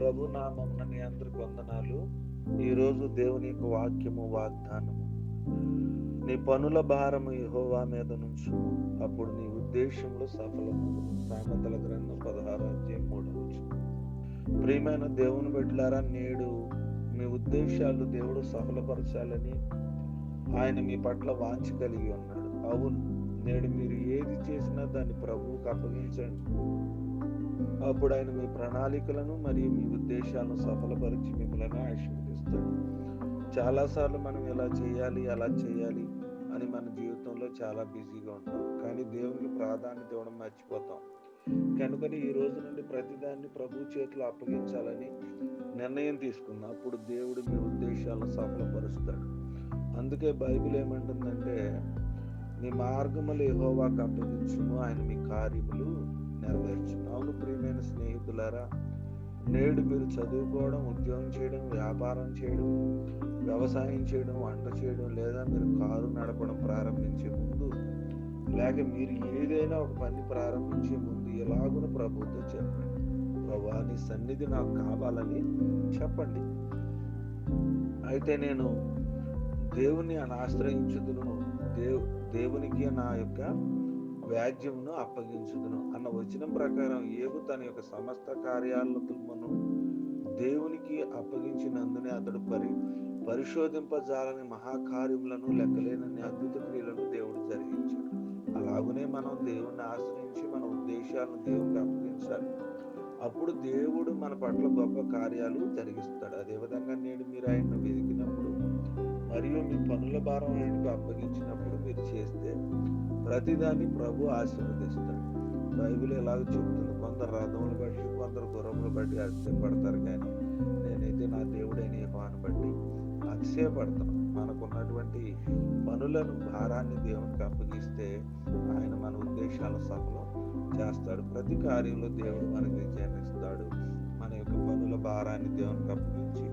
ప్రభు నామమున మీ అందరికి వందనాలు. ఈరోజు దేవుని యొక్క వాక్యము వాగ్దానము. నీ పనుల భారము యెహోవా మీద నుంచుము, అప్పుడు నీ ఉద్దేశంలో సఫలము. సామెతల గ్రంథం 16:3. ప్రియమైన దేవుని బిడ్డలారా, నేడు మీ ఉద్దేశాలు దేవుడు సఫలపరచాలని ఆయన మీ పట్ల వాంఛ కలిగి ఉన్నాడు. అవును, నేడు మీరు ఏది చేసినా దాన్ని ప్రభువుకు అప్పగించండి. అప్పుడు ఆయన మీ ప్రణాళికలను మరియు మీ ఉద్దేశాలను సఫలపరిచి మిమ్మల్ని ఆశీర్వదిస్తాడు. చాలాసార్లు మనం ఇలా చేయాలి అలా చేయాలి అని మన జీవితంలో చాలా బిజీగా ఉంటాం, కానీ దేవునికి ప్రాధాన్యత ఇవ్వడం మర్చిపోతాం. కనుకని ఈ రోజు నుండి ప్రతిదాన్ని ప్రభు చేతిలో అప్పగించాలని నిర్ణయం తీసుకున్నా అప్పుడు దేవుడు మీ ఉద్దేశాలను సఫలపరుస్తాడు. అందుకే బైబిల్ ఏమంటుందంటే, నీ మార్గములు యెహోవాకు అప్పగించుము, ఆయన మీ కార్యములు నెరవేర్చు. అవును ప్రియమైన స్నేహితులారా, నేడు మీరు చదువుకోవడం, ఉద్యోగం చేయడం, వ్యాపారం చేయడం, వ్యవసాయం చేయడం, వంట చేయడం, లేదా మీరు కారు నడపడం ప్రారంభించే ముందు, లేక మీరు ఏదైనా ఒక పని ప్రారంభించే ముందు ఎలాగున ప్రభుతో చెప్పండి, ప్రభువా నీ సన్నిధి నాకు కావాలని చెప్పండి. అయితే నేను దేవుని ఆశ్రయించుదును, దేవునికి నా యొక్క వ్యాజ్యమును అప్పగించుదును అన్న వచనం ప్రకారం యేబు తన యొక్క సమస్త కార్యాలను దేవునికి అప్పగించినందునే అతడు పరిశోధింపజాలని మహాకార్యములను, లెక్కలేనన్ని అద్భుత క్రియలను దేవుడు జరిగించాడు. అలాగునే మనం దేవుణ్ణి ఆశ్రయించి మన ఉద్దేశాలను దేవునికి అప్పగించాలి. అప్పుడు దేవుడు మన పట్ల గొప్ప కార్యాలు జరిగిస్తాడు. అదేవిధంగా నేడు మీరు ఆయన్ను వెతికినప్పుడు మరియు మీ పనుల భారం ఆయనకు అప్పగించినప్పుడు మీరు చేస్తే ప్రతిదాన్ని ప్రభు ఆశీర్వదిస్తాడు. బైబిల్ ఎలాగ చెప్తుంది, కొందరు రథములు బట్టి, కొందరు గుర్రములు బట్టి అతిశయపడతారు, కానీ నేనైతే నా దేవుడైన యెహోవాను బట్టి అతిశయపడతాను. మనకున్నటువంటి పనులను, భారాన్ని దేవునికి అప్పగిస్తే ఆయన మన ఉద్దేశాలను సఫలం చేస్తాడు. ప్రతి కార్యంలో దేవుడు మనకు విజయాన్ని ఇస్తాడు. మన యొక్క పనుల భారాన్ని దేవునికి అప్పగించి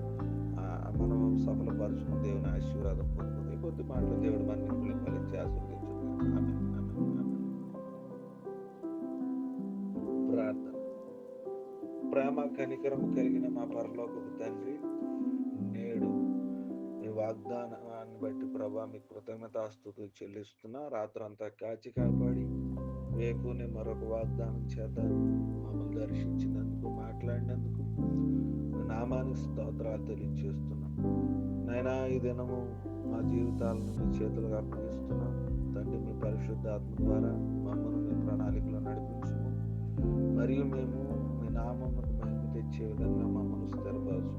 మనం సఫలపరచుకుని దేవుని ఆశీర్వాదం పొందుతుంది. కొద్ది మాటలు దేవుడు మన నిధులు ఫలించి ఆశీర్వదించుకుంటాడు. ప్రార్థన. ప్రేమ కనికరము కలిగిన మా పరలోకపు తండ్రి, నేడు మీ వాగ్దానాన్ని బట్టి ప్రభా మీకు కృతజ్ఞతాస్తుతులు చెల్లిస్తున్నా. రాత్రంతా కాచి కాపాడి వేకుని మరొక వాగ్దానం చేత మమ్మల్ని దర్శించినందుకు, మాట్లాడినందుకు నామానికి స్తోత్రాలు తెలియజేస్తున్నాం. నైనా ఈ దినము మా జీవితాలను మీ చేతులకు అప్పగిస్తున్నాం తండ్రి. మీ పరిశుద్ధాత్మ ద్వారా మమ్మల్ని మీ ప్రణాళికలో నడిపించుము, మరియు మేము మీ నామమునకు మహిమ తెచ్చే విధంగా మమ్మల్ని స్థిరపరచు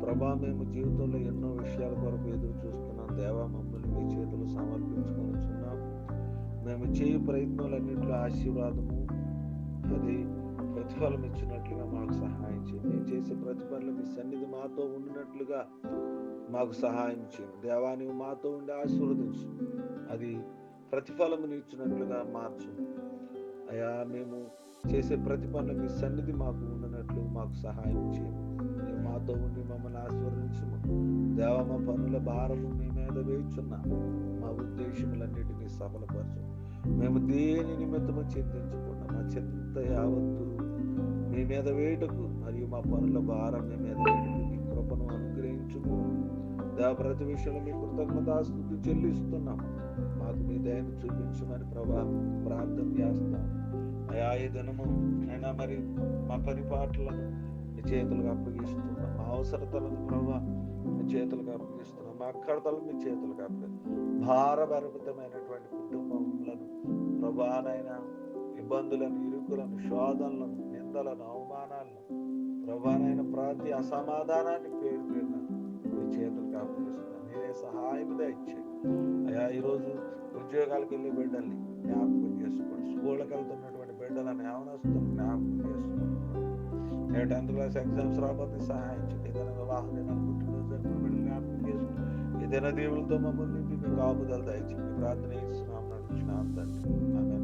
ప్రభా. మేము జీవితంలో ఎన్నో విషయాల కొరకు ఎదురు చూస్తున్నాం దేవా, మమ్మల్ని మీ చేతులు సమర్పించుకొనిచున్నాం. మేము చేయు ప్రయత్నాలన్నింటిలో ఆశీర్వాదము, అది ప్రతిఫలం ఇచ్చినట్లుగా మాకు సహాయం చేయండి. మేము చేసే ప్రతి పనులు మీ సన్నిధి మాతో ఉండినట్లుగా మాకు సహాయం చేయండి దేవా. నీవు మాతో ఉండి ఆశీర్వదించు, అది ప్రతిఫలమును ఇచ్చినట్లుగా మార్చు అయ్యా. మేము చేసే ప్రతి పనులు మీ సన్నిధి మాకు ఉండినట్లు మాకు సహాయం చేయండి. నీవు మాతో ఉండి మమ్మల్ని ఆశీర్వదించుము దేవా. మా పనుల భారము మీ మీద వేయుచున్నా, మా ఉద్దేశములన్నిటినీ సఫలపరచు. మేము దేని నిమిత్తము చింతించకుండా మా చింత యావత్తు మీ మీద వేయుటకు, మరియు మా పనుల భారం మీ మీద వేయుటకు మీ కృపను అనుగ్రహించుము దేవ. ప్రతి విషయంలో మీ కృతజ్ఞతాస్తుతి చెల్లిస్తున్నాం. మాకు మీ దయను చూపించమని ప్రభా ప్రార్థన చేస్తాం అయా. ఈ దినము అయినా మరి మా పరిపాట్లను మీ చేతులకు అప్పగిస్తున్నాం. మా అవసరతలను ప్రభా మీ చేతులకు అప్పగిస్తున్నాం. మా అక్కడతలను మీ చేతులకు అప్పగిస్తున్నాం. భారభరితమైనటువంటి కుటుంబములను ప్రభానైనా ఇబ్బందులను, ఇరుకులను, శోధనలను, నిందలను, అవమానాలను ప్రభానైనా ప్రతి అసమాధానాన్ని పేరు పేరున మీ చేతులకు అప్పగిస్తున్నాం. మీరే సహాయం దయచేయండి అయ్యా. ఈరోజు ఉద్యోగాలకు వెళ్ళే బిడ్డల్ని జ్ఞాపకం చేసుకోండి. స్కూళ్ళకి వెళ్తున్నటువంటి బిడ్డలను, యవనస్తులను జ్ఞాపకం చేసుకోండి. 10th క్లాస్ ఎగ్జామ్స్ రాబోతే సహాయం చేయండి. ఏదైనా వివాహ దినాలు, పుట్టినరోజు బిడ్డలు జ్ఞాపకం చేసుకోండి. ఏదైనా దేవులతో మమ్మల్ని నింపి మీ కాపుదల దయచేయండి. ప్రార్థన చేస్తున్నాం, నడుచున్నాం తండ్రి. ఆమేన్.